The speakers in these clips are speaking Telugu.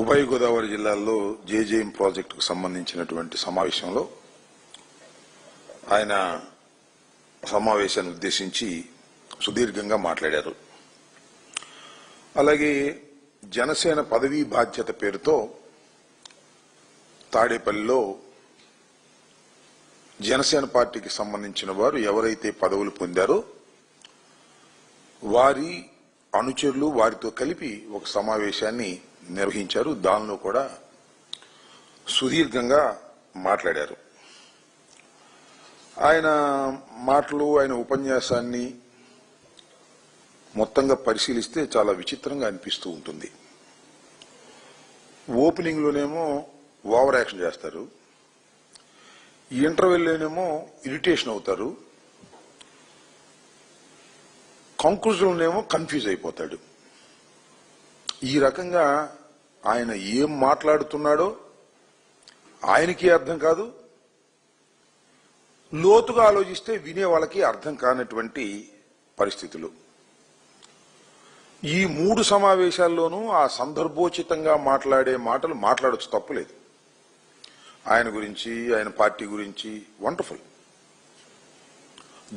ఉభయ గోదావరి జిల్లాల్లో జేజేఎం ప్రాజెక్టుకు సంబంధించినటువంటి సమావేశంలో ఆయన సమావేశాన్ని ఉద్దేశించి సుదీర్ఘంగా మాట్లాడారు. అలాగే జనసేన పదవీ బాధ్యత పేరుతో తాడేపల్లిలో జనసేన పార్టీకి సంబంధించిన వారు ఎవరైతే పదవులు పొందారో వారి అనుచరులు వారితో కలిపి ఒక సమావేశాన్ని నిర్వహించారు. దానిలో కూడా సుదీర్ఘంగా మాట్లాడారు. ఆయన మాటలు ఆయన ఉపన్యాసాన్ని మొత్తంగా పరిశీలిస్తే చాలా విచిత్రంగా అనిపిస్తూ ఉంటుంది. ఓపెనింగ్ లోనేమో ఓవర్ యాక్షన్ చేస్తారు, ఇంటర్వెల్లోనేమో ఇరిటేషన్ అవుతారు, కంక్లూజన్లోనేమో కన్ఫ్యూజ్ అయిపోతాడు. ఈ రకంగా ఆయన ఏం మాట్లాడుతున్నాడో ఆయనకి అర్థం కాదు, లోతుగా ఆలోచిస్తే వినే వాళ్ళకి అర్థం కానటువంటి పరిస్థితులు. ఈ 3 సమావేశాల్లోనూ ఆ సందర్భోచితంగా మాట్లాడే మాటలు మాట్లాడొచ్చు, తప్పులేదు. ఆయన గురించి, ఆయన పార్టీ గురించి వండర్ఫుల్.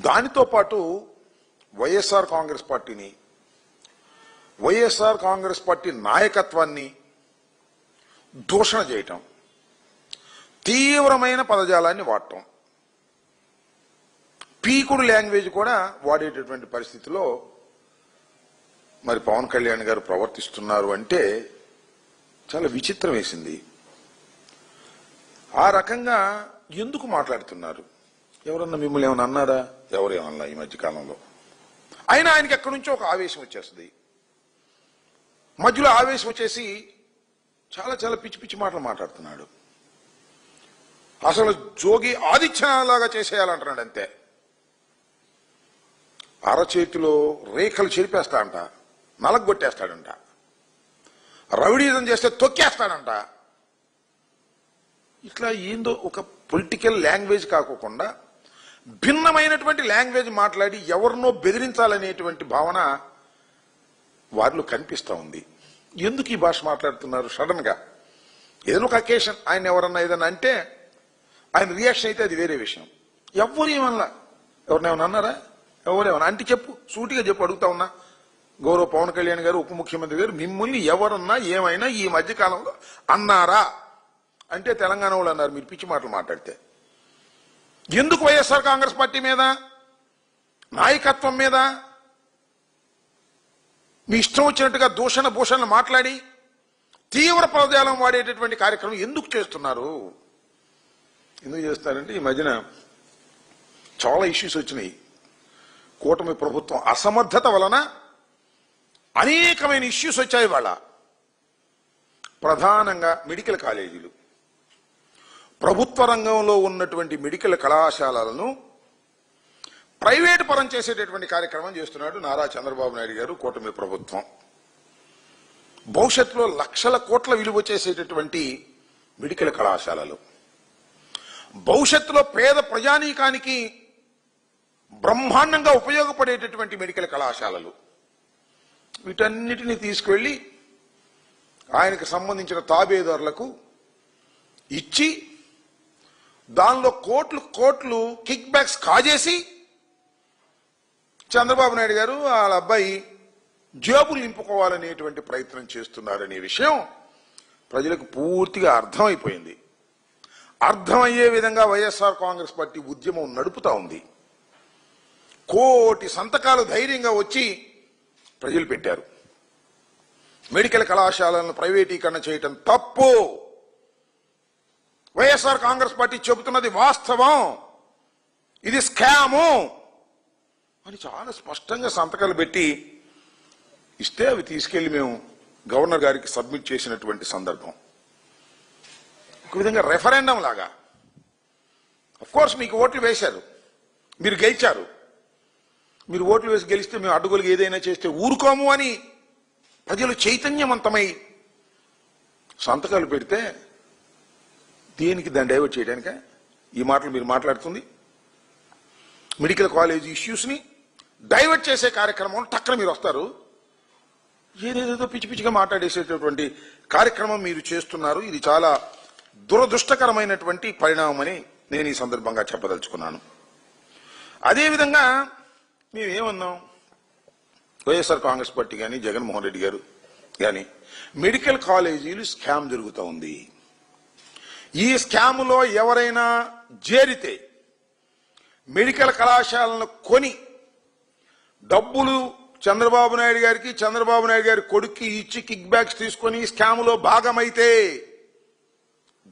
దానితో పాటు వైఎస్ఆర్ కాంగ్రెస్ పార్టీని, వైఎస్ఆర్ కాంగ్రెస్ పార్టీ నాయకత్వాన్ని దూషణ చేయటం, తీవ్రమైన పదజాలాన్ని వాడటం, పీకుడు లాంగ్వేజ్ కూడా వాడేటటువంటి పరిస్థితిలో మరి పవన్ కళ్యాణ్ గారు ప్రవర్తిస్తున్నారు అంటే చాలా విచిత్రం వేసింది. ఆ రకంగా ఎందుకు మాట్లాడుతున్నారు? ఎవరన్నా మిమ్మల్ని ఏమన్నా అన్నారా? ఎవరేమన్నా ఈ మధ్యకాలంలో? అయినా ఆయనకి ఎక్కడి నుంచో ఒక ఆవేశం వచ్చేస్తుంది. మధ్యలో ఆవేశం వచ్చేసి చాలా చాలా పిచ్చి పిచ్చి మాటలు మాట్లాడుతున్నాడు. అసలు జోగి ఆదిత్యలాగా చేసేయాలంటున్నాడు అంతే. అరచేతిలో రేఖలు చెరిపేస్తాడంట, నలగొట్టేస్తాడంట, రౌడీజం చేస్తే తొక్కేస్తాడంట. ఇట్లా ఏందో ఒక పొలిటికల్ లాంగ్వేజ్ కాకుండా భిన్నమైనటువంటి లాంగ్వేజ్ మాట్లాడి ఎవరినో బెదిరించాలనేటువంటి భావన వారిలో కనిపిస్తా ఉంది. ఎందుకు ఈ భాష మాట్లాడుతున్నారు? సడన్ గా ఏదైనా ఒక అకేషన్ ఆయన ఎవరన్నా ఏదన్నా అంటే ఆయన రియాక్షన్ అయితే అది వేరే విషయం. ఎవరు ఏమన్నా, ఎవరినేమన్నా అన్నారా? ఎవరేమన్నా అంటే చెప్పు, సూటిగా చెప్పు, అడుగుతా ఉన్నా. గౌరవ పవన్ కళ్యాణ్ గారు, ఉప ముఖ్యమంత్రి గారు, మిమ్మల్ని ఎవరన్నా ఏమైనా ఈ మధ్య కాలంలో అన్నారా అంటే తెలంగాణ వాళ్ళు అన్నారు మీరు పిచ్చి మాటలు మాట్లాడితే. ఎందుకు వైఎస్ఆర్ కాంగ్రెస్ పార్టీ మీద, నాయకత్వం మీద మీ ఇష్టం వచ్చినట్టుగా దూషణ భూషణలు మాట్లాడి తీవ్ర పదజాలం వాడేటటువంటి కార్యక్రమం ఎందుకు చేస్తున్నారు? ఎందుకు చేస్తారంటే ఈ మధ్యన చాలా ఇష్యూస్ వచ్చినాయి. కూటమి ప్రభుత్వం అసమర్థత వలన అనేకమైన ఇష్యూస్ వచ్చాయి. వాళ్ళ ప్రధానంగా మెడికల్ కాలేజీలు, ప్రభుత్వ రంగంలో ఉన్నటువంటి మెడికల్ కళాశాలలను ప్రైవేటు పరం చేసేటటువంటి కార్యక్రమం చేస్తున్నాడు నారా చంద్రబాబు నాయుడు గారు, కూటమి ప్రభుత్వం. భవిష్యత్తులో లక్షల కోట్ల విలువ చేసేటటువంటి మెడికల్ కళాశాలలు, భవిష్యత్తులో పేద ప్రజానీకానికి బ్రహ్మాండంగా ఉపయోగపడేటటువంటి మెడికల్ కళాశాలలు, వీటన్నిటినీ తీసుకువెళ్లి ఆయనకు సంబంధించిన తాబేదారులకు ఇచ్చి దానిలో కోట్లు కోట్లు కిక్ బ్యాక్స్ కాజేసి చంద్రబాబు నాయుడు గారు వాళ్ళ అబ్బాయి జేబులు నింపుకోవాలనేటువంటి ప్రయత్నం చేస్తున్నారనే విషయం ప్రజలకు పూర్తిగా అర్థమైపోయింది. అర్థమయ్యే విధంగా వైఎస్ఆర్ కాంగ్రెస్ పార్టీ ఉద్యమం నడుపుతా ఉంది. కోటి సంతకాలు ధైర్యంగా వచ్చి ప్రజలు పెట్టారు. మెడికల్ కళాశాలను ప్రైవేటీకరణ చేయటం తప్పు, వైఎస్ఆర్ కాంగ్రెస్ పార్టీ చెబుతున్నది వాస్తవం, ఇది స్కాము అని చాలా స్పష్టంగా సంతకాలు పెట్టి ఇస్తే అవి తీసుకెళ్లి మేము గవర్నర్ గారికి సబ్మిట్ చేసినటువంటి సందర్భం. ఒక విధంగా రెఫరెండం లాగా. అఫ్కోర్స్ మీకు ఓట్లు వేశారు, మీరు గెలిచారు. మీరు ఓట్లు వేసి గెలిస్తే మేము అడ్డుగోలుగా ఏదైనా చేస్తే ఊరుకోము అని ప్రజలు చైతన్యవంతమై సంతకాలు పెడితే దేనికి దాన్ని డైవర్ట్ చేయడానిక ఈ మాటలు మీరు మాట్లాడుతుంది? మెడికల్ కాలేజ్ ఇష్యూస్ ని డైవర్ట్ చేసే కార్యక్రమం టక్కన మీరు వస్తారు. ఏదేదో పిచ్చి పిచ్చిగా మాట్లాడేసేటటువంటి కార్యక్రమం మీరు చేస్తున్నారు. ఇది చాలా దురదృష్టకరమైనటువంటి పరిణామమని నేను ఈ సందర్భంగా చెప్పదలుచుకున్నాను. అదేవిధంగా మేమేమన్నాం, వైఎస్ఆర్ కాంగ్రెస్ పార్టీ కానీ జగన్మోహన్ రెడ్డి గారు కానీ మెడికల్ కాలేజీలు స్కామ్ జరుగుతూ ఉంది. ఈ స్కాములో ఎవరైనా చేరితే మెడికల్ కళాశాలను కొని డబ్బులు చంద్రబాబు నాయుడు గారికి చంద్రబాబు నాయుడు గారి కొడుక్కి ఇచ్చి కిక్ బ్యాక్స్ తీసుకొని స్కాములో భాగమైతే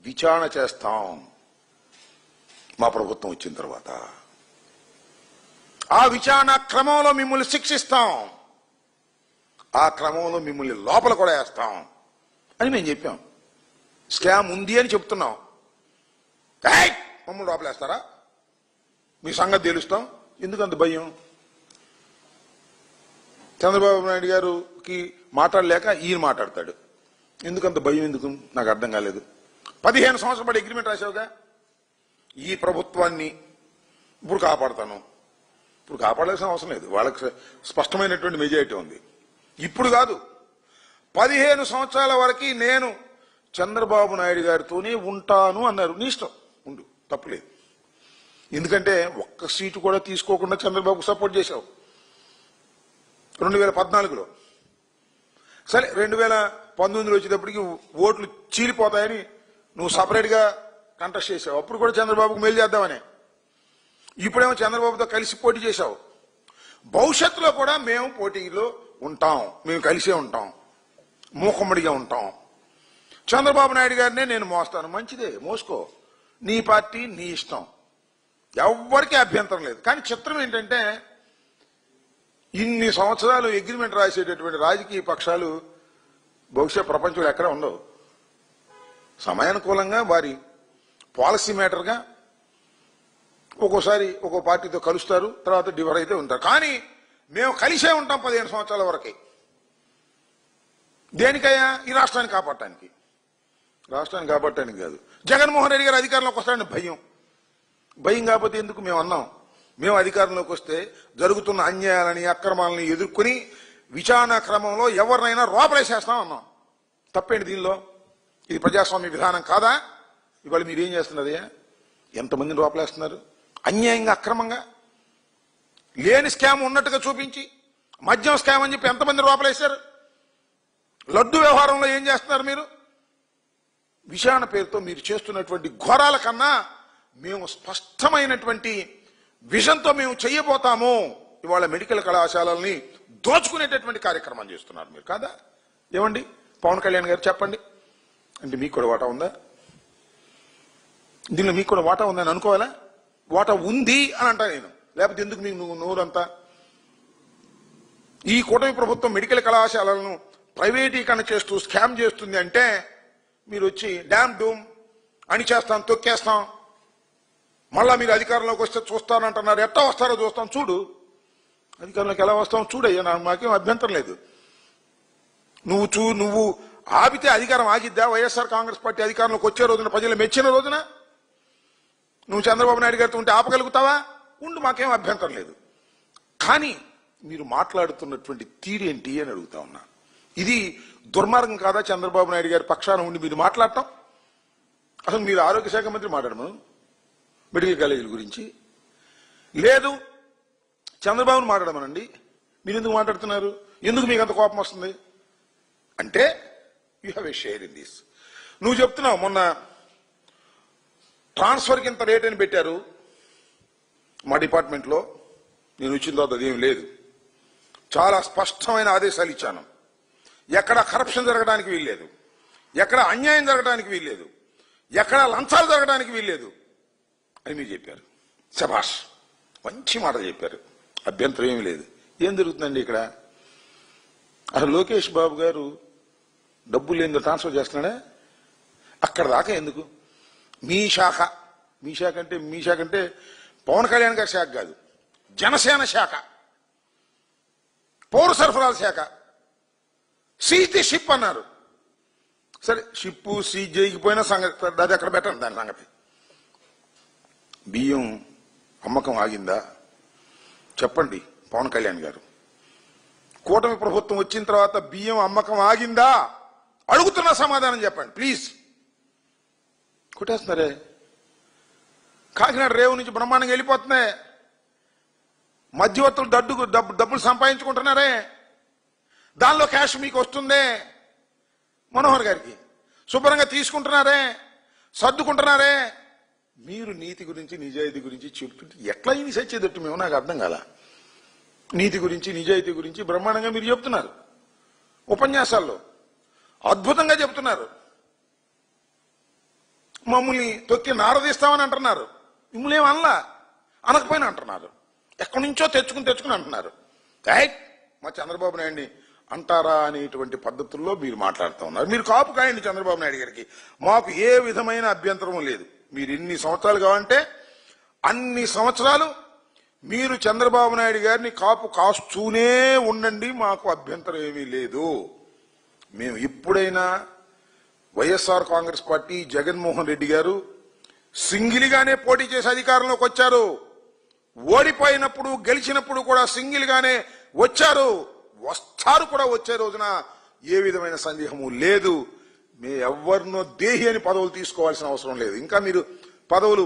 విచారణ చేస్తాం మా ప్రభుత్వం వచ్చిన తర్వాత. ఆ విచారణ క్రమంలో మిమ్మల్ని శిక్షిస్తాం, ఆ క్రమంలో మిమ్మల్ని లోపల కూడా వేస్తాం అని మేము చెప్పాం. స్కామ్ ఉంది అని చెప్తున్నాం. మమ్మల్ని లోపలేస్తారా, మీ సంగతి తెలుస్తాం. ఎందుకంత భయం? చంద్రబాబు నాయుడు గారికి మాట్లాడలేక ఈయన మాట్లాడతాడు. ఎందుకంత భయం? ఎందుకు నాకు అర్థం కాలేదు. 15 సంవత్సరాల పాటు అగ్రిమెంట్ రాశావుగా, ఈ ప్రభుత్వాన్ని ఇప్పుడు కాపాడుతాను. ఇప్పుడు కాపాడాల్సిన అవసరం లేదు, వాళ్ళకి స్పష్టమైనటువంటి మెజారిటీ ఉంది. ఇప్పుడు కాదు, 15 సంవత్సరాల వరకు నేను చంద్రబాబు నాయుడు గారితోనే ఉంటాను అన్నారు. నీ ఇష్టం, ఉండు, తప్పులేదు. ఎందుకంటే ఒక్క సీటు కూడా తీసుకోకుండా చంద్రబాబుకు సపోర్ట్ చేశావు 2014లో. సరే 2019 వచ్చేటప్పటికి ఓట్లు చీలిపోతాయని నువ్వు సపరేట్ గా కంటెస్ట్ చేశావు. అప్పుడు కూడా చంద్రబాబుకు మేలు చేద్దామని. ఇప్పుడేమో చంద్రబాబుతో కలిసి పోటీ చేశావు. భవిష్యత్తులో కూడా మేము పోటీలో ఉంటాం, మేము కలిసే ఉంటాం, మూకమ్మడిగా ఉంటాం. చంద్రబాబు నాయుడు గారినే నేను మోస్తాను. మంచిదే, మోసుకో, నీ పార్టీ నీ ఇష్టం, ఎవ్వరికీ అభ్యంతరం లేదు. కానీ చిత్రం ఏంటంటే ఇన్ని సంవత్సరాలు అగ్రిమెంట్ రాసేటటువంటి రాజకీయ పక్షాలు బహుశా ప్రపంచంలో ఎక్కడ ఉండవు. సమయానుకూలంగా వారి పాలసీ మ్యాటర్గా ఒక్కోసారి ఒక్కో పార్టీతో కలుస్తారు, తర్వాత డివైడ్ అయితే ఉంటారు. కానీ మేము కలిసే ఉంటాం 15 సంవత్సరాల వరకే. దేనికయ్యా? ఈ రాష్ట్రాన్ని కాపాడటానికి. రాష్ట్రాన్ని కాపాడటానికి కాదు. జగన్మోహన్ రెడ్డి గారు అధికారంలోకి వస్తాడని భయం. భయం కాకపోతే ఎందుకు? మేము అన్నాం, మేము అధికారంలోకి వస్తే జరుగుతున్న అన్యాయాలని అక్రమాలని ఎదుర్కొని విచారణ క్రమంలో ఎవరినైనా లోపలేసేస్తాం అన్నాం. తప్పేంటి దీనిలో? ఇది ప్రజాస్వామ్య విధానం కాదా? ఇవాళ మీరేం చేస్తున్నది? ఎంతమందిని లోపలేస్తున్నారు అన్యాయంగా, అక్రమంగా, లేని స్కామ్ ఉన్నట్టుగా చూపించి మద్యం స్కామ్ అని చెప్పి ఎంతమంది లోపలేశారు? లడ్డు వ్యవహారంలో ఏం చేస్తున్నారు మీరు? విచారణ పేరుతో మీరు చేస్తున్నటువంటి ఘోరాల కన్నా మేము స్పష్టమైనటువంటి విజన్తో మేము చెయ్యబోతాము. ఇవాళ మెడికల్ కళాశాలల్ని దోచుకునేటటువంటి కార్యక్రమం చేస్తున్నారు మీరు కాదా? ఏమండి పవన్ కళ్యాణ్ గారు చెప్పండి. అంటే మీకు కూడా వాటా ఉందా దీనిలో? మీకు కూడా వాటా ఉందని అనుకోవాలా? వాటా ఉంది అని అంటా నేను, లేకపోతే ఎందుకు మీకు నోరంతా? ఈ కూటమి ప్రభుత్వం మెడికల్ కళాశాలలను ప్రైవేటీకరణ చేస్తూ స్కామ్ చేస్తుంది అంటే మీరు వచ్చి డ్యామ్ డూమ్ అని చేస్తాం, తొక్కేస్తాం, మళ్ళా మీరు అధికారంలోకి వస్తే చూస్తానంటున్నారు. ఎట్టా వస్తారో చూస్తాం, చూడు. అధికారంలోకి ఎలా వస్తాం చూడయ్యా, మాకేం అభ్యంతరం లేదు. నువ్వు ఆపితే అధికారం ఆగిద్దా? వైఎస్ఆర్ కాంగ్రెస్ పార్టీ అధికారంలోకి వచ్చే రోజున, ప్రజలు మెచ్చిన రోజున నువ్వు చంద్రబాబు నాయుడు గారితో ఉంటే ఆపగలుగుతావా? ఉండు, మాకేం అభ్యంతరం లేదు. కానీ మీరు మాట్లాడుతున్నటువంటి తీరేంటి అని అడుగుతా ఉన్నా. ఇది దుర్మార్గం కాదా? చంద్రబాబు నాయుడు గారి పక్షాన ఉండి మీరు మాట్లాడటం. అసలు మీరు ఆరోగ్య శాఖ మంత్రి మాట్లాడమను మెడికల్ కాలేజీల గురించి, లేదు చంద్రబాబును మాట్లాడమనండి. మీరు ఎందుకు మాట్లాడుతున్నారు? ఎందుకు మీకు అంత కోపం వస్తుంది? అంటే you have a share in this. నువ్వు చెప్తున్నావు మొన్న ట్రాన్స్ఫర్కి ఇంత రేట్ అని పెట్టారు మా డిపార్ట్మెంట్లో. నేను వచ్చిన తర్వాత అదేం లేదు, చాలా స్పష్టమైన ఆదేశాలు ఇచ్చాను. ఎక్కడ కరప్షన్ జరగడానికి వీల్లేదు, ఎక్కడ అన్యాయం జరగడానికి వీల్లేదు, ఎక్కడ లంచాలు జరగడానికి వీల్లేదు అని మీరు చెప్పారు. శభాష్, మంచి మాటలు చెప్పారు, అభ్యంతరం ఏమీ లేదు. ఏం జరుగుతుందండి ఇక్కడ? అసలు లోకేష్ బాబు గారు డబ్బులు ఏందో ట్రాన్స్ఫర్ చేస్తున్నాడా? అక్కడ దాకా ఎందుకు? మీ శాఖ అంటే పవన్ కళ్యాణ్ గారి శాఖ కాదు, జనసేన శాఖ, పౌర సరఫరాల శాఖ. సీజ్ ది షిప్ అన్నారు. సరే, షిప్ సీజ్ చేయకపోయినా సంగతి అది అక్కడ పెట్టండి. దాని సంగతి బియ్యం అమ్మకం ఆగిందా చెప్పండి పవన్ కళ్యాణ్ గారు. కూటమి ప్రభుత్వం వచ్చిన తర్వాత బియ్యం అమ్మకం ఆగిందా? అడుగుతున్న సమాధానం చెప్పండి ప్లీజ్. కొట్టేస్తున్నారే. కాకినాడ రేవు నుంచి బ్రహ్మాండంగా వెళ్ళిపోతున్నాయి. మధ్యవర్తులు డబ్బులు సంపాదించుకుంటున్నారే. దానిలో క్యాష్ మీకు వస్తుందే. మనోహర్ గారికి శుభ్రంగా తీసుకుంటున్నారే, సర్దుకుంటున్నారే. మీరు నీతి గురించి నిజాయితీ గురించి చెప్తుంటే ఎట్లా ఇది సచ్చేదట్టు మేము నాకు అర్థం కాల. నీతి గురించి నిజాయితీ గురించి బ్రహ్మాండంగా మీరు చెప్తున్నారు. ఉపన్యాసాల్లో అద్భుతంగా చెప్తున్నారు. మమ్మల్ని తొక్కి నారదీస్తామని అంటున్నారు. మిమ్మల్ని ఏం అనకపోయినా అంటున్నారు. ఎక్కడి నుంచో తెచ్చుకుని అంటున్నారు. మా చంద్రబాబు నాయుడిని అంటారా అనేటువంటి పద్ధతుల్లో మీరు మాట్లాడుతూ ఉన్నారు. మీరు కాపు కాయండి చంద్రబాబు నాయుడు గారికి, మాకు ఏ విధమైన అభ్యంతరం లేదు. మీరు ఎన్ని సంవత్సరాలు కావాలంటే అన్ని సంవత్సరాలు మీరు చంద్రబాబు నాయుడు గారిని కాపు కాస్తూనే ఉండండి, మాకు అభ్యంతరం ఏమీ లేదు. మేము ఎప్పుడైనా వైఎస్ఆర్ కాంగ్రెస్ పార్టీ జగన్మోహన్ రెడ్డి గారు సింగిల్గానే పోటీ చేసి అధికారంలోకి వచ్చారు. ఓడిపోయినప్పుడు గెలిచినప్పుడు కూడా సింగిల్గానే వచ్చారు, వస్తారు కూడా. వచ్చే రోజున ఏ విధమైన సందేహము లేదు. మే ఎవరినో దేహి అని పదవులు తీసుకోవాల్సిన అవసరం లేదు. ఇంకా మీరు పదవులు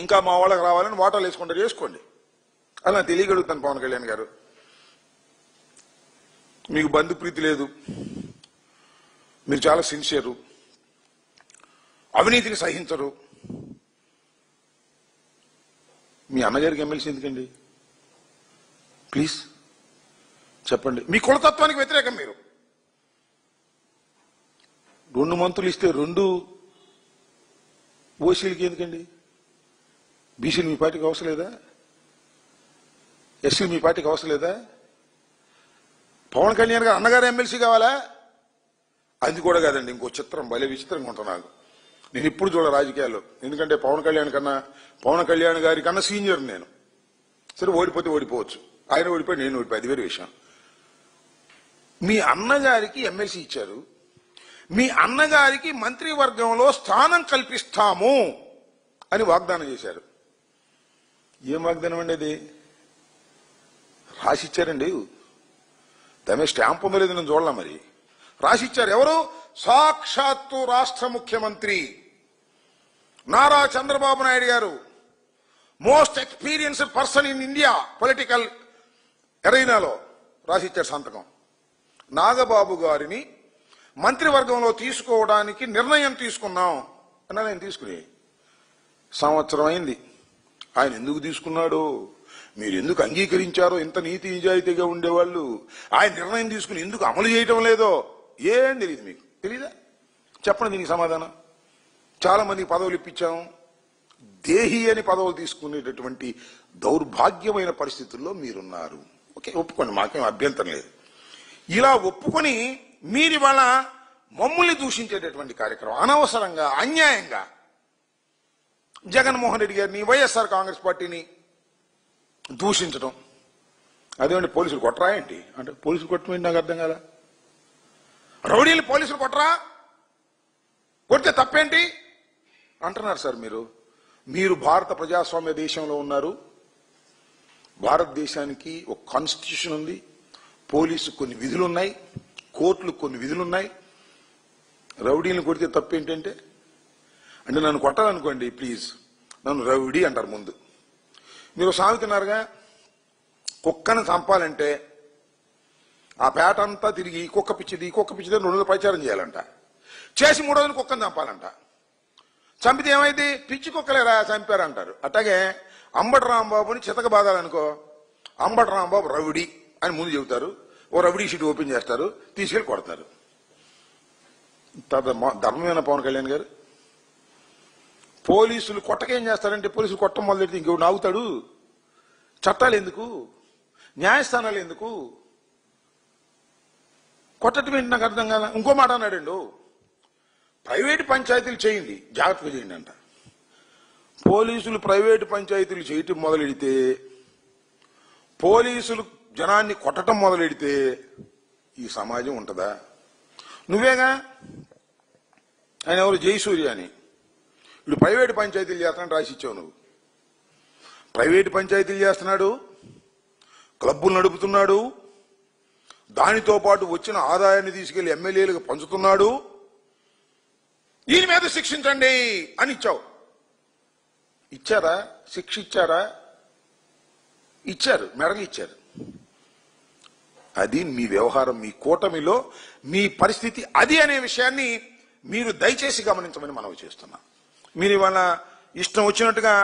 ఇంకా మా వాళ్ళకి రావాలని వాటాలు వేసుకుంటారు, చేసుకోండి. అలా తెలియగలుగుతాను. పవన్ కళ్యాణ్ గారు, మీకు బంధుప్రీతి లేదు, మీరు చాలా సిన్సియరు, అవినీతిని సహించరు. మీ అన్నగారికి ఎమ్మెల్సీ ఎందుకండి? ప్లీజ్ చెప్పండి. మీ కులతత్వానికి వ్యతిరేకం మీరు. 2 మంత్రులు ఇస్తే 2 ఓసీలకి ఎందుకండి? బీసీలు మీ పార్టీకి అవసరం లేదా? ఎస్సీలు మీ పార్టీకి అవసరం లేదా? పవన్ కళ్యాణ్ గారు అన్నగారు ఎమ్మెల్సీ కావాలా? అది కూడా కాదండి. ఇంకో చిత్రం, భలే విచిత్రంగా ఉంటాను నాకు. నేను ఇప్పుడు చూడ రాజకీయాల్లో, ఎందుకంటే పవన్ కళ్యాణ్ గారి కన్నా సీనియర్ నేను. సరే, ఓడిపోతే ఓడిపోవచ్చు, ఆయన ఓడిపోయి నేను ఓడిపోయి, అది వేరే విషయం. మీ అన్నగారికి ఎమ్మెల్సీ ఇచ్చారు, మీ అన్నగారికి మంత్రివర్గంలో స్థానం కల్పిస్తాము అని వాగ్దానం చేశారు. ఏం వాగ్దానం అండి అది? రాసిచ్చారండి. దాని మీద స్టాంప్ ఉందో లేదు నేను చూడలే. మరి రాసిచ్చారు. ఎవరు? సాక్షాత్తు రాష్ట్ర ముఖ్యమంత్రి నారా చంద్రబాబు నాయుడు గారు, most experienced person in India political ఎరైనాలో రాసిచ్చారు సంతకం. నాగబాబు గారిని మంత్రివర్గంలో తీసుకోవడానికి నిర్ణయం తీసుకున్నాం అన్నా. నేను తీసుకుని సంవత్సరం అయింది. ఆయన ఎందుకు తీసుకున్నాడో, మీరు ఎందుకు అంగీకరించారో, ఇంత నీతి నిజాయితీగా ఉండేవాళ్ళు ఆయన నిర్ణయం తీసుకుని ఎందుకు అమలు చేయటం లేదో ఏం తెలియదు. మీకు తెలీదా? చెప్పండి దీనికి సమాధానం. చాలా మందికి పదవులు ఇప్పించాం, దేహి అని పదవులు తీసుకునేటటువంటి దౌర్భాగ్యమైన పరిస్థితుల్లో మీరున్నారు. ఓకే, ఒప్పుకోండి, మాకేం అభ్యంతరం లేదు. ఇలా ఒప్పుకొని మీరు ఇవాళ మమ్మల్ని దూషించేటటువంటి కార్యక్రమం, అనవసరంగా అన్యాయంగా జగన్మోహన్ రెడ్డి గారిని, వైఎస్ఆర్ కాంగ్రెస్ పార్టీని దూషించడం. అదేమంటే పోలీసులు కొట్టరా ఏంటి అంటే, పోలీసులు కొట్టమేంటి నాకు అర్థం కదా. రౌడీలు పోలీసులు కొట్టరా, కొడితే తప్పేంటి అంటున్నారు సార్. మీరు భారత ప్రజాస్వామ్య దేశంలో ఉన్నారు. భారతదేశానికి ఒక కాన్స్టిట్యూషన్ ఉంది, పోలీసు కొన్ని విధులున్నాయి, కోర్టులు కొన్ని విధులున్నాయి. రౌడీలను కొడితే తప్పేంటంటే, అంటే నన్ను కొట్టాలనుకోండి, ప్లీజ్ నన్ను రౌడీ అంటారు ముందు. మీరు సాగుతున్నారుగా, కుక్కను చంపాలంటే ఆ పేట అంతా తిరిగి కుక్క పిచ్చిది 2 రోజులు ప్రచారం చేయాలంట. చేసి 3 రోజులు కుక్కను చంపాలంట. చంపితే ఏమైంది? పిచ్చి కుక్కలేరా చంపారంటారు. అట్లాగే అంబటి రాంబాబుని చితక బాధాలనుకో, అంబటి రాంబాబు రౌడీ అని ముందు చెబుతారు, ఓ రౌడీ షీట్ ఓపెన్ చేస్తారు, తీసుకెళ్లి కొడతారు. ధర్మమైన పవన్ కళ్యాణ్ గారు. పోలీసులు కొట్టకేం చేస్తారంటే, పోలీసులు కొట్టం మొదలెడితే ఇంకో నాగుతాడు. చట్టాలు ఎందుకు, న్యాయస్థానాలు ఎందుకు, కొట్టడం ఏంటి నాకు అర్థం కాల. ఇంకో మాట అన్నాడండు, ప్రైవేటు పంచాయతీలు చేయండి, జాగ్రత్తగా చేయండి అంట. పోలీసులు ప్రైవేటు పంచాయతీలు చేయటం మొదలెడితే, పోలీసులు జనాన్ని కొట్టడం మొదలెడితే ఈ సమాజం ఉంటుందా? నువ్వేగా ఆయన ఎవరు, జయసూర్య అని, ఇప్పుడు ప్రైవేటు పంచాయతీలు చేస్తానని రాసిచ్చావు. నువ్వు ప్రైవేటు పంచాయతీలు చేస్తున్నాడు, క్లబ్బులు నడుపుతున్నాడు, దానితో పాటు వచ్చిన ఆదాయాన్ని తీసుకెళ్లి ఎమ్మెల్యేలకు పంచుతున్నాడు, దీని మీద శిక్షించండి అని ఇచ్చావు. ఇచ్చారా? శిక్ష ఇచ్చారా? ఇచ్చారు, మెడలు ఇచ్చారు. అది మీ వ్యవహారం, మీ కూటమిలో మీ పరిస్థితి అది అనే విషయాన్ని మీరు దయచేసి గమనించమని మనవి చేస్తున్నా. మీరు ఇవాళ ఇష్టం వచ్చినట్టుగా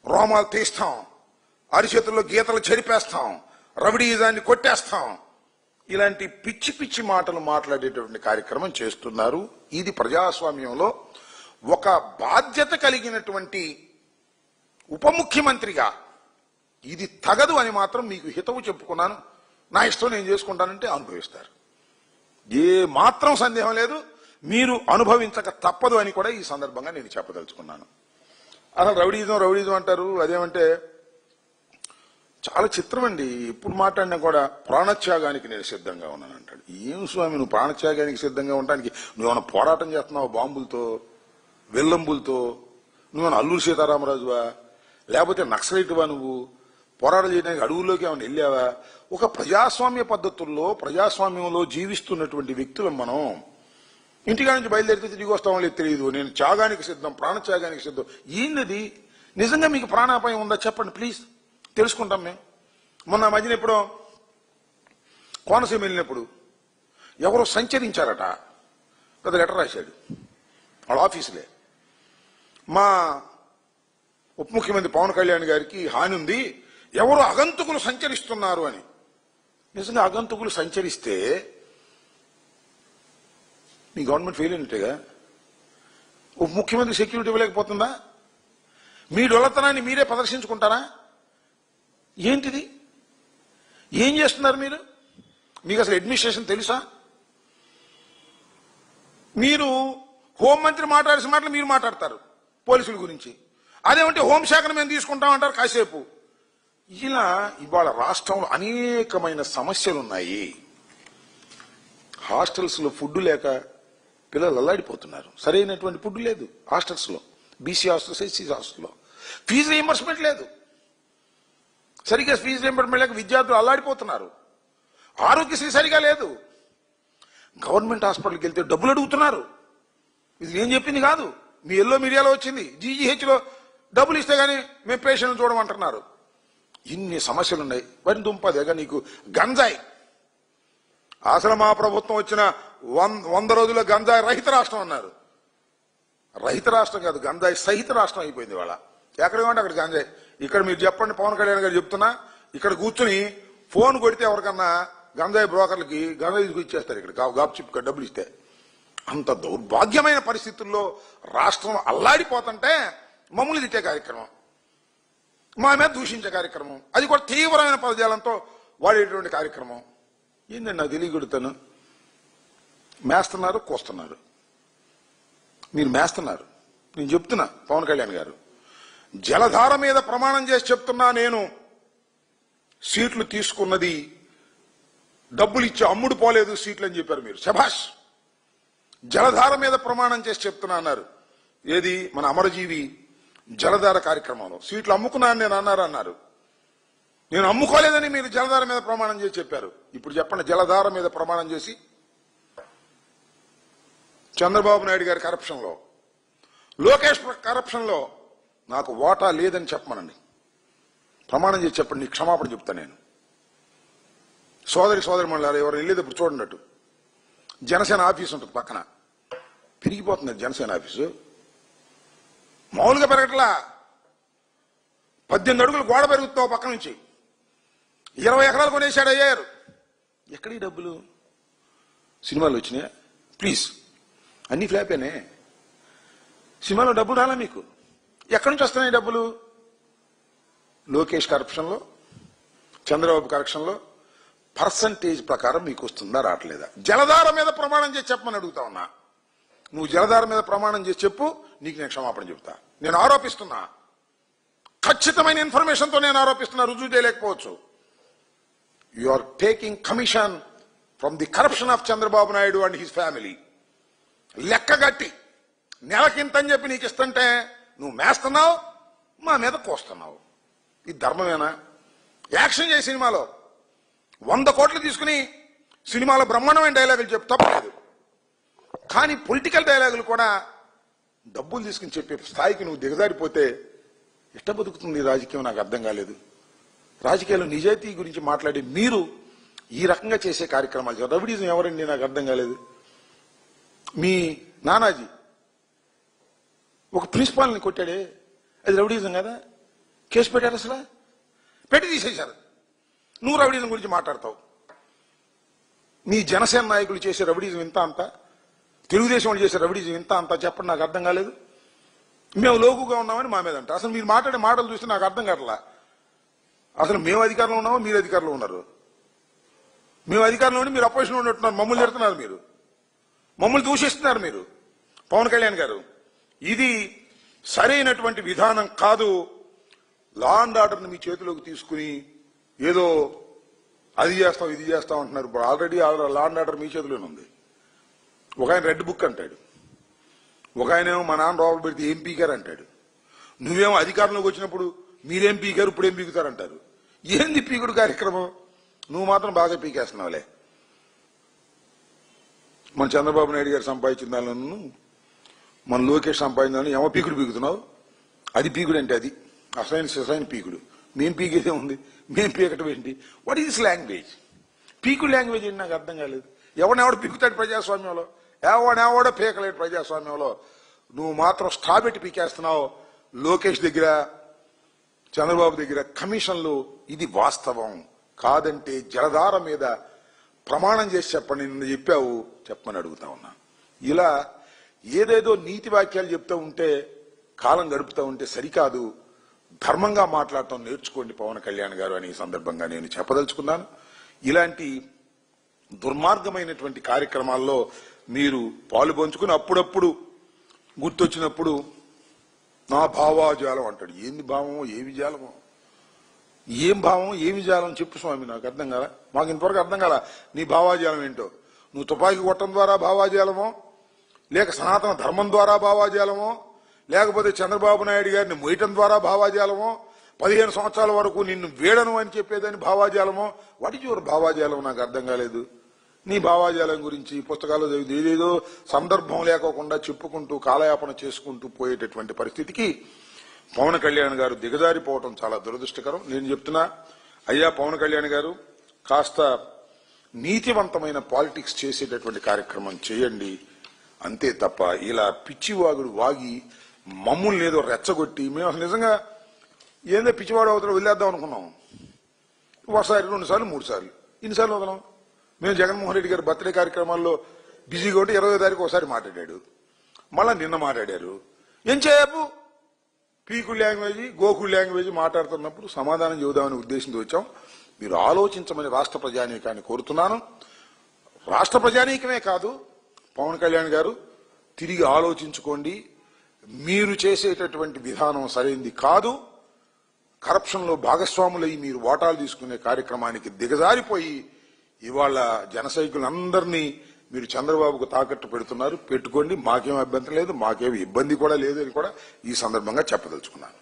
రోమాలు తీస్తాం, అరిచేతుల్లో గీతలు చెరిపేస్తాం, రవిడీజాన్ని కొట్టేస్తాం, ఇలాంటి పిచ్చి పిచ్చి మాటలు మాట్లాడేటువంటి కార్యక్రమం చేస్తున్నారు. ఇది ప్రజాస్వామ్యంలో ఒక బాధ్యత కలిగినటువంటి ఉప ముఖ్యమంత్రిగా ఇది తగదు అని మాత్రం మీకు హితవు చెప్పుకున్నాను. నా ఇష్టం నేను చేసుకుంటానంటే అనుభవిస్తారు, ఏ మాత్రం సందేహం లేదు. మీరు అనుభవించక తప్పదు అని కూడా ఈ సందర్భంగా నేను చెప్పదలుచుకున్నాను. అసలు రౌడీజం అంటారు. అదేమంటే చాలా చిత్రం అండి. ఇప్పుడు మాట్లాడినా కూడా ప్రాణత్యాగానికి నేను సిద్ధంగా ఉన్నాను అంటాడు. ఏం స్వామి, నువ్వు ప్రాణత్యాగానికి సిద్ధంగా ఉండడానికి నువ్వేమైనా పోరాటం చేస్తున్నావు బాంబులతో, వెల్లంబులతో? నువ్వేమైనా అల్లూరు సీతారామరాజువా, లేకపోతే నక్సలైట్వా? నువ్వు పోరాటం చేయడానికి అడవుల్లోకి ఏమైనా వెళ్ళావా? ఒక ప్రజాస్వామ్య పద్ధతుల్లో ప్రజాస్వామ్యంలో జీవిస్తున్నటువంటి వ్యక్తులం మనం. ఇంటికా నుంచి బయలుదేరితే తిరిగి వస్తామో లేదు తెలియదు. నేను త్యాగానికి సిద్ధం, ప్రాణత్యాగానికి సిద్ధం. ఏంటది? నిజంగా మీకు ప్రాణాపాయం ఉందా చెప్పండి ప్లీజ్, తెలుసుకుంటాం మేము. మొన్న మధ్యన ఎప్పుడో కోనసీమ వెళ్ళినప్పుడు ఎవరో సంచరించారట, పెద్ద లెటర్ రాశాడు వాళ్ళ ఆఫీసులే. మా ఉప ముఖ్యమంత్రి పవన్ కళ్యాణ్ గారికి హాని ఉంది, ఎవరో అగంతకులు సంచరిస్తున్నారు అని. నిజంగా అగంతకులు సంచరిస్తే మీ గవర్నమెంట్ ఫెయిల్ అయినట్టుగా. ఉప ముఖ్యమంత్రి సెక్యూరిటీ ఇవ్వలేకపోతుందా? మీ డొల్లతనాన్ని మీరే ప్రదర్శించుకుంటారా? ఏంటిది? ఏం చేస్తున్నారు మీరు? మీకు అసలు అడ్మినిస్ట్రేషన్ తెలుసా? మీరు హోంమంత్రి మాట్లాడాల్సిన మాటలు మీరు మాట్లాడతారు పోలీసుల గురించి. అదేమంటే హోంశాఖను మేము తీసుకుంటామంటారు కాసేపు. ఇలా ఇవాళ రాష్ట్రంలో అనేకమైన సమస్యలు ఉన్నాయి. హాస్టల్స్ లో ఫుడ్ లేక పిల్లలు అల్లాడిపోతున్నారు. సరైనటువంటి ఫుడ్ లేదు హాస్టల్స్ లో, బీసీ హాస్టల్స్, ఎస్సీ హాస్టల్లో. ఫీజు రీయింబర్స్మెంట్ లేదు, సరిగ్గా ఫీజు రీయింబర్స్మెంట్ లేక విద్యార్థులు అల్లాడిపోతున్నారు. ఆరోగ్యశ్రీ సరిగా లేదు. గవర్నమెంట్ హాస్పిటల్కి వెళ్తే డబ్బులు అడుగుతున్నారు. ఇది నేను చెప్పింది కాదు, మీ ఎల్లో మీడియాలో వచ్చింది. జీజీహెచ్ లో డబ్బులు ఇస్తే గానీ మేము పేషెంట్లు చూడమంటున్నారు. ఇన్ని సమస్యలున్నాయి. వాటిని దుంపదేగా నీకు గంజాయి. అసలు మా ప్రభుత్వం వచ్చిన 100 రోజుల్లో గంజాయి రహిత రాష్ట్రం అన్నారు. రహిత రాష్ట్రం కాదు, గంజాయి సహిత రాష్ట్రం అయిపోయింది వాళ్ళ. ఎక్కడ కావంటే అక్కడ గంజాయి. ఇక్కడ మీరు చెప్పండి, పవన్ కళ్యాణ్ గారు చెప్తున్నా, ఇక్కడ కూర్చుని ఫోన్ కొడితే ఎవరికన్నా గంజాయి బ్రోకర్లకి గంజాయి ఇచ్చేస్తారు. ఇక్కడ గాప్ చిప్ డబ్బులు ఇస్తే. అంత దౌర్భాగ్యమైన పరిస్థితుల్లో రాష్ట్రం అల్లాడిపోతుంటే మమ్మల్ని తిట్టే కార్యక్రమం, మా మీద దూషించే కార్యక్రమం, అది కూడా తీవ్రమైన పదజాలంతో వాడేటువంటి కార్యక్రమం. ఏంటండి నాకు తెలియగొడతాను. మేస్తున్నారు, కోస్తున్నారు. మీరు మేస్తున్నారు. నేను చెప్తున్నా పవన్ కళ్యాణ్ గారు, జలధార మీద ప్రమాణం చేసి చెప్తున్నా, నేను సీట్లు తీసుకున్నది డబ్బులు ఇచ్చి అమ్ముడు పోలేదు సీట్లు అని చెప్పారు మీరు. శభాష్. జలధార మీద ప్రమాణం చేసి చెప్తున్నా అన్నారు. ఏది? మన అమరజీవి జలధార కార్యక్రమంలో సీట్లు అమ్ముకున్నాను నేను అన్నారు. నేను అమ్ముకోలేదని మీరు జలధార మీద ప్రమాణం చేసి చెప్పారు. ఇప్పుడు చెప్పండి, జలధార మీద ప్రమాణం చేసి చంద్రబాబు నాయుడు గారి కరప్షన్ లో, లోకేష్ కరప్షన్ లో నాకు వాటా లేదని చెప్పమనండి. ప్రమాణం చేసి చెప్పండి, నీకు క్షమాపణ చెప్తా నేను. సోదరి మండలారు ఎవరు వెళ్ళేటప్పుడు చూడనట్టు జనసేన ఆఫీసు ఉంటుంది పక్కన. పెరిగిపోతుంది జనసేన ఆఫీసు, మామూలుగా పెరగట్లా. 18 అడుగులు గోడ పెరుగుతావు పక్క నుంచి. 20 ఎకరాలు కొనేశాడు అయ్యారు. ఎక్కడి డబ్బులు? సినిమాలు వచ్చినాయా? ప్లీజ్, అన్ని ఫ్లాపేనే. సినిమాలో డబ్బులు రాలా మీకు? ఎక్కడి నుంచి వస్తున్నాయి డబ్బులు? లోకేష్ కరప్షన్లో, చంద్రబాబు కరప్షన్లో పర్సంటేజ్ ప్రకారం మీకు వస్తుందా రావట్లేదా? జలధార మీద ప్రమాణం చేసి చెప్పమని అడుగుతా ఉన్నా. నువ్వు జలధార మీద ప్రమాణం చేసి చెప్పు, నీకు నేను క్షమాపణ చెబుతా. నేను ఆరోపిస్తున్నా, ఖచ్చితమైన ఇన్ఫర్మేషన్తో నేను ఆరోపిస్తున్నా, రుజువు చేయలేకపోవచ్చు. You are taking commission from the corruption of Chandrababu Naidu and his family. లెక్కగట్టి నెలకింతని చెప్పి నీకు ఇస్తుంటే నువ్వు మేస్తున్నావు, మా మీద కోస్తున్నావు. ఇది ధర్మమేనా? యాక్షన్ చేయ సినిమాలో 100 కోట్లు తీసుకుని సినిమాలో బ్రహ్మాండమైన డైలాగులు చెప్పు తప్పలేదు. కానీ పొలిటికల్ డైలాగులు కూడా డబ్బులు తీసుకుని చెప్పే స్థాయికి నువ్వు దిగజారిపోతే ఎట్ట బతుకుతుంది రాజకీయం? నాకు అర్థం కాలేదు. రాజకీయాల్లో నిజాయితీ గురించి మాట్లాడి మీరు ఈ రకంగా చేసే కార్యక్రమాలు రవిడిజం ఎవరండి? నాకు అర్థం కాలేదు. మీ నానాజీ ఒక ప్రిన్సిపాల్ని కొట్టాడే, అది రవిడిజం కదా? కేసు పెట్టారు, అసలు పెట్టి తీసేశారు. నువ్వు రవిడిజం గురించి మాట్లాడతావు. నీ జనసేన నాయకులు చేసే రవిడిజం ఇంత అంత, తెలుగుదేశం వాళ్ళు చేసే రవిడిజం ఇంత అంత చెప్పండి. నాకు అర్థం కాలేదు. మేము లోకుగా ఉన్నామని మా మీద అంట. అసలు మీరు మాట్లాడే మాటలు చూస్తే నాకు అర్థం కావట్లా. అసలు మేము అధికారంలో ఉన్నామో మీరు అధికారంలో ఉన్నారు? మేము అధికారంలో ఉండి మీరు అపోజిషన్లో ఉన్నట్టున్నారు. మమ్మల్ని తిడుతున్నారు, మీరు మమ్మల్ని దూషిస్తున్నారు. మీరు పవన్ కళ్యాణ్ గారు, ఇది సరైనటువంటి విధానం కాదు. లా అండ్ ఆర్డర్ని మీ చేతిలోకి తీసుకుని ఏదో అది చేస్తాం ఇది చేస్తాం అంటున్నారు. ఆల్రెడీ లా అండ్ ఆర్డర్ మీ చేతిలోనే ఉంది. ఒక ఆయన రెడ్ బుక్ అంటాడు, ఒక ఆయన ఏమో మా నాన్న రోడ్లు పెడితే ఏం పీకారు అంటాడు. నువ్వేమో అధికారంలోకి వచ్చినప్పుడు మీరేం పీకారు, ఇప్పుడు ఏం పీకుతారంటారు. ఏంది పీకుడు కార్యక్రమం? నువ్వు మాత్రం బాగా పీకేస్తున్నావులే. మన చంద్రబాబు నాయుడు గారు సంపాదించిన దానిలో మన లోకేష్ సంపాదించిన దానిలో ఏమో పీకుడు పీకుతున్నావు. అది పీకుడు అంటే అది అసలైన పీకుడు. మేం పీకేదే ఉంది, మేం పీకటం ఏంటి? What is language? పీకుడు లాంగ్వేజ్ ఏంటి? నాకు అర్థం కాలేదు. ఎవడెవడ పీకుతాడు ప్రజాస్వామ్యంలో? ఎవడెవడో పీకలేడు ప్రజాస్వామ్యంలో. నువ్వు మాత్రం స్టాబెట్టి పీకేస్తున్నావు. లోకేష్ దగ్గర, చంద్రబాబు దగ్గర కమిషన్లు. ఇది వాస్తవం కాదంటే జలధార మీద ప్రమాణం చేసి చెప్పండి. నిన్ను చెప్పావు, చెప్పమని అడుగుతా ఉన్నా. ఇలా ఏదేదో నీతి వాక్యాలు చెప్తూ ఉంటే, కాలం గడుపుతూ ఉంటే సరికాదు. ధర్మంగా మాట్లాడటం నేర్చుకోండి పవన్ కళ్యాణ్ గారు అని ఈ సందర్భంగా నేను చెప్పదలుచుకున్నాను. ఇలాంటి దుర్మార్గమైనటువంటి కార్యక్రమాల్లో మీరు పాలు పంచుకుని అప్పుడప్పుడు గుర్తొచ్చినప్పుడు నా భావాజాలం అంటాడు. ఏంది భావమో ఏమి జాలమో? ఏం భావం ఏమి జాలం చెప్పు స్వామి, నాకు అర్థం కాల. మాకు ఇంతవరకు అర్థం కాల నీ భావాజాలం ఏంటో. నువ్వు తుపాకీ కొట్టడం ద్వారా భావాజాలమో, లేక సనాతన ధర్మం ద్వారా భావాజాలమో, లేకపోతే చంద్రబాబు నాయుడు గారిని మోయటం ద్వారా భావాజాలమో, 15 సంవత్సరాల వరకు నిన్ను వేడను అని చెప్పేదని భావాజాలమో. వాటి యువర్ భావాజాలం? నాకు అర్థం కాలేదు. నీ భావాజాలం గురించి పుస్తకాలు చదివి ఏదేదో సందర్భం లేకోకుండా చెప్పుకుంటూ కాలయాపన చేసుకుంటూ పోయేటటువంటి పరిస్థితికి పవన్ కళ్యాణ్ గారు దిగజారిపోవటం చాలా దురదృష్టకరం. నేను చెప్తున్నా, అయ్యా పవన్ కళ్యాణ్ గారు, కాస్త నీతివంతమైన పాలిటిక్స్ చేసేటటువంటి కార్యక్రమం చేయండి. అంతే తప్ప ఇలా పిచ్చివాగుడు వాగి మమ్మల్ని ఏదో రెచ్చగొట్టి, మేము అసలు నిజంగా ఏందో పిచ్చివాడు అవుతారో వదిలేద్దాం అనుకున్నాం. ఒకసారి 2 సార్లు 3 సార్లు ఇన్నిసార్లు వదలం. మేము జగన్మోహన్ రెడ్డి గారి బర్త్డే కార్యక్రమాల్లో బిజీగా ఉంటే 20వ తారీఖు ఒకసారి మాట్లాడాడు, మళ్ళా నిన్న మాట్లాడారు. ఎంతసేపు పీకుడు లాంగ్వేజ్ గోకుడు లాంగ్వేజ్ మాట్లాడుతున్నప్పుడు సమాధానం చెబుదామనే ఉద్దేశంతో వచ్చాం. మీరు ఆలోచించమని రాష్ట్ర ప్రజానీకాన్ని కోరుతున్నాను. రాష్ట్ర ప్రజానీకమే కాదు, పవన్ కళ్యాణ్ గారు తిరిగి ఆలోచించుకోండి. మీరు చేసేటటువంటి విధానం సరైంది కాదు. కరప్షన్లో భాగస్వాములై మీరు వాటాలు తీసుకునే కార్యక్రమానికి దిగజారిపోయి ఇవాళ జన సైకులందరినీ మీరు చంద్రబాబుకు తాకట్టు పెడుతున్నారు. పెట్టుకోండి, మాకేం అభ్యంతరం లేదు, మాకేం ఇబ్బంది కూడా లేదు అని కూడా ఈ సందర్భంగా చెప్పదలుచుకున్నాను.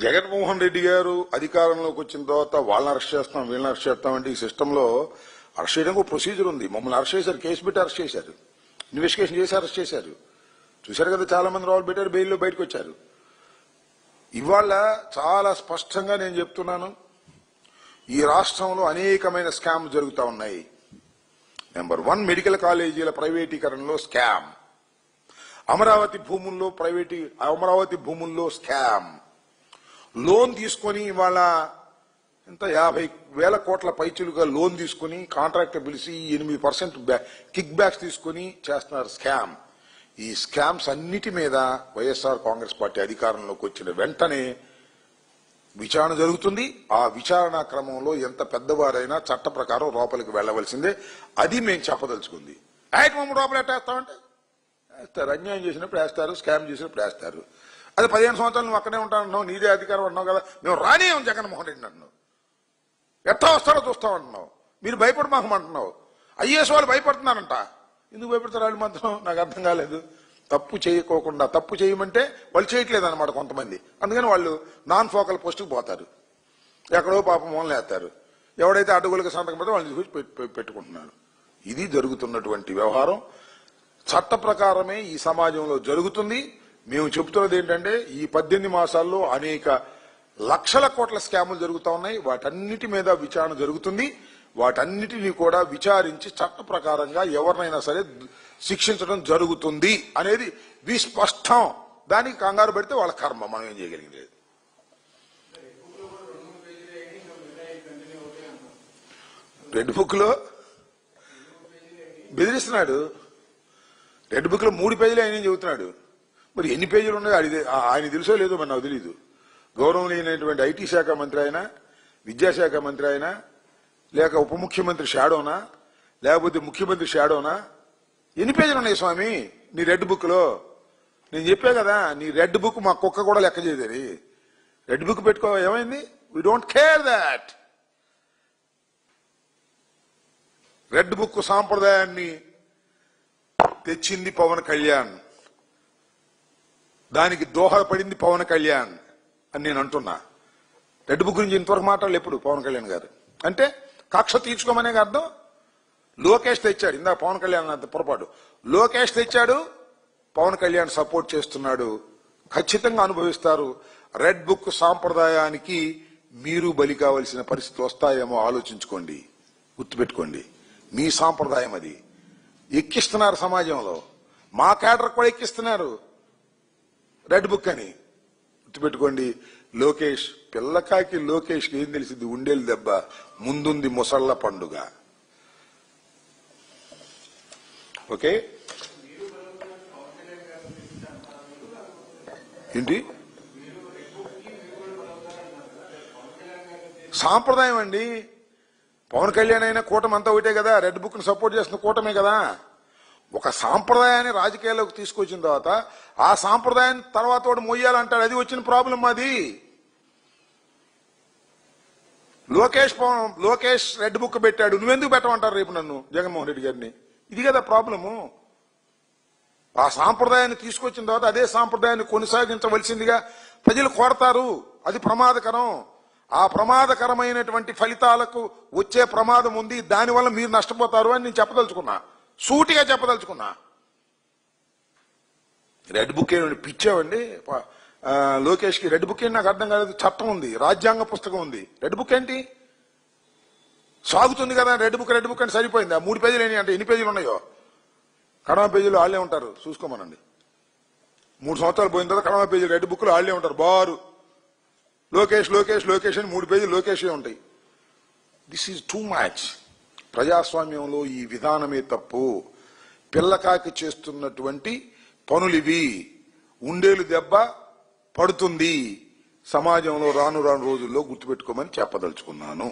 జగన్మోహన్ రెడ్డి గారు అధికారంలోకి వచ్చిన తర్వాత వాళ్ళని అరెస్ట్ చేస్తాం వీళ్ళని అరెస్ట్ చేస్తాం అంటే ఈ సిస్టంలో అరెస్ట్ చేయడానికి ఒక ప్రొసీజర్ ఉంది. మమ్మల్ని అరెస్ట్ చేశారు, కేసు పెట్టి అరెస్ట్ చేశారు, ఇన్వెస్టిగేషన్ చేసి అరెస్ట్ చేశారు. చూశారు కదా, చాలా మంది రాళ్ళు పెట్టారు, బెయిల్లో బయటకు వచ్చారు. ఇవాళ చాలా స్పష్టంగా నేను చెప్తున్నాను, ఈ రాష్ట్రంలో అనేకమైన స్కామ్ జరుగుతూ ఉన్నాయి. నెంబర్ 1, మెడికల్ కాలేజీల ప్రైవేటీకరణలో స్కామ్, అమరావతి భూముల్లో స్కామ్, లోన్ తీసుకొని ఇవాళ ఇంత 50,000 కోట్ల పైచులుగా లోన్ తీసుకుని కాంట్రాక్టర్ పిలిచి 8% కిక్ బ్యాక్స్ తీసుకుని చేస్తున్నారు స్కామ్. ఈ స్కామ్స్ అన్నిటి మీద వైఎస్ఆర్ కాంగ్రెస్ పార్టీ అధికారంలోకి వచ్చిన వెంటనే విచారణ జరుగుతుంది. ఆ విచారణ క్రమంలో ఎంత పెద్దవారైనా చట్ట ప్రకారం లోపలికి వెళ్లవలసిందే. అది మేము చెప్పదలుచుకుంది. మమ్మల్ని లోపల ఎట్టేస్తామంటే వేస్తారు, అన్యాయం చేసినప్పుడు వేస్తారు, స్కామ్ చేసినప్పుడు వేస్తారు. అది 15 సంవత్సరాలు నువ్వు అక్కడే ఉంటానంటున్నావు, నీదే అధికారం అంటున్నావు కదా, మేము రానియం జగన్మోహన్ రెడ్డి అంటున్నావు, ఎట్లా వస్తాడో చూస్తామంటున్నావు, మీరు భయపడమాకమంటున్నావు. ఐఏఎస్ వాళ్ళు భయపడుతున్నారంట, ఎందుకు భయపెడతారు వాళ్ళు మాత్రం? నాకు అర్థం కాలేదు. తప్పు చేయకోకుండా తప్పు చేయమంటే వాళ్ళు చేయట్లేదు అనమాట కొంతమంది. అందుకని వాళ్ళు నాన్ ఫోకల్ పోస్టుకు పోతారు, ఎక్కడో పాపం మూలన వేస్తారు. ఎవడైతే అడ్డగోలుగా సంతకం పెడతారో వాళ్ళని తీసుకొచ్చి పెట్టుకుంటున్నారు. ఇది జరుగుతున్నటువంటి వ్యవహారం. చట్ట ప్రకారమే ఈ సమాజంలో జరుగుతుంది. మేము చెబుతున్నది ఏంటంటే ఈ 18 మాసాల్లో అనేక లక్షల కోట్ల స్కాములు జరుగుతూ ఉన్నాయి. వాటన్నిటి మీద విచారణ జరుగుతుంది. వాటన్నిటినీ కూడా విచారించి చట్ట ప్రకారంగా ఎవరినైనా సరే శిక్షించడం జరుగుతుంది అనేది విస్పష్టం. దానికి కంగారు పెడితే వాళ్ళ కర్మ, మనం ఏం చేయగలిగింది లేదు. రెడ్ బుక్ లో బెదిరిస్తున్నాడు. రెడ్ బుక్ లో 3 పేజీలు ఆయన చెబుతున్నాడు. మరి ఎన్ని పేజీలు ఉన్నాయో ఆయన తెలుసో లేదో మరి నాకు తెలీదు. గౌరవనీయమైనటువంటి ఐటీ శాఖ మంత్రి అయినా, విద్యాశాఖ మంత్రి అయినా, లేక ఉప ముఖ్యమంత్రి షాడోనా, లేకపోతే ముఖ్యమంత్రి షాడోనా? ఎన్ని పేజీలు ఉన్నాయి స్వామి నీ రెడ్ బుక్ లో? నేను చెప్పా కదా, నీ రెడ్ బుక్ మా కుక్క కూడా లెక్క చేయదని. రెడ్ బుక్ పెట్టుకో, ఏమైంది? We don't care that. Red book సాంప్రదాయాన్ని తెచ్చింది పవన్ కళ్యాణ్, దానికి దోహదపడింది పవన్ కళ్యాణ్ అని నేను అంటున్నా. రెడ్ బుక్ గురించి ఇంతవరకు మాట్లాడలేదు ఎప్పుడు పవన్ కళ్యాణ్ గారు. అంటే కక్ష తీర్చుకోమనే అర్థం. లోకేష్ తెచ్చాడు, ఇందాక పవన్ కళ్యాణ్ అంత పొరపాటు. లోకేష్ తెచ్చాడు, పవన్ కళ్యాణ్ సపోర్ట్ చేస్తున్నాడు. ఖచ్చితంగా అనుభవిస్తారు. రెడ్ బుక్ సాంప్రదాయానికి మీరు బలి కావలసిన పరిస్థితి వస్తాయేమో ఆలోచించుకోండి, గుర్తుపెట్టుకోండి. మీ సాంప్రదాయం అది. ఎక్కిస్తున్నారు సమాజంలో, మా కేడర్ కూడా ఎక్కిస్తున్నారు రెడ్ బుక్ అని. గుర్తుపెట్టుకోండి. లోకేష్ పిల్లకాకి లోకేష్కి ఏం తెలిసింది? ఉండేలు దెబ్బ, ముందుంది ముసళ్ల పండుగ. ఓకే ఏంటి సాంప్రదాయం అండి? పవన్ కళ్యాణ్ అయినా కూటమి అంతా ఒకటే కదా, రెడ్ బుక్ ను సపోర్ట్ చేస్తున్న కూటమే కదా. ఒక సాంప్రదాయాన్ని రాజకీయాల్లోకి తీసుకొచ్చిన తర్వాత ఆ సాంప్రదాయాన్ని తర్వాత వాడు మొయ్యాలంటాడు. అది వచ్చిన ప్రాబ్లం అది. లోకేష్ రెడ్ బుక్ పెట్టాడు, నువ్వెందుకు పెట్టమంటారు రేపు నన్ను, జగన్మోహన్ రెడ్డి గారిని? ఇది కదా ప్రాబ్లము. ఆ సాంప్రదాయాన్ని తీసుకొచ్చిన తర్వాత అదే సాంప్రదాయాన్ని కొనసాగించవలసిందిగా ప్రజలు కోరతారు. అది ప్రమాదకరం. ఆ ప్రమాదకరమైనటువంటి ఫలితాలకు వచ్చే ప్రమాదం ఉంది. దానివల్ల మీరు నష్టపోతారు అని నేను చెప్పదలుచుకున్నా, సూటిగా చెప్పదలుచుకున్నా. రెడ్ బుక్ ఏమి పిచ్చావండి లోకేష్ కి? రెడ్ బుక్ ఏంటి నాకు అర్థం కాలేదు. చట్టం ఉంది, రాజ్యాంగ పుస్తకం ఉంది, రెడ్ బుక్ ఏంటి? సాగుతుంది కదా రెడ్ బుక్ అంటే సరిపోయింది. ఆ 3 పేజీలు అంటే ఎన్ని పేజీలు ఉన్నాయో? కడమ పేజీలు వాళ్ళే ఉంటారు, చూసుకోమనండి. 3 సంవత్సరాలు పోయిన తర్వాత కడమ పేజీలు రెడ్ బుక్ లో వాళ్ళే ఉంటారు. బారు లోకేష్ లోకేష్ లోకేష్ అని 3 పేజీలు లోకేష్ ఉంటాయి. This is too much. ప్రజాస్వామ్యంలో ఈ విధానమే తప్పు. పిల్లకాకి చేస్తున్నటువంటి పనులివి. ఉండేలు దెబ్బ పడుతుంది సమాజంలో రాను రాను రోజుల్లో, గుర్తుపెట్టుకోమని చెప్పదలుచుకున్నాను.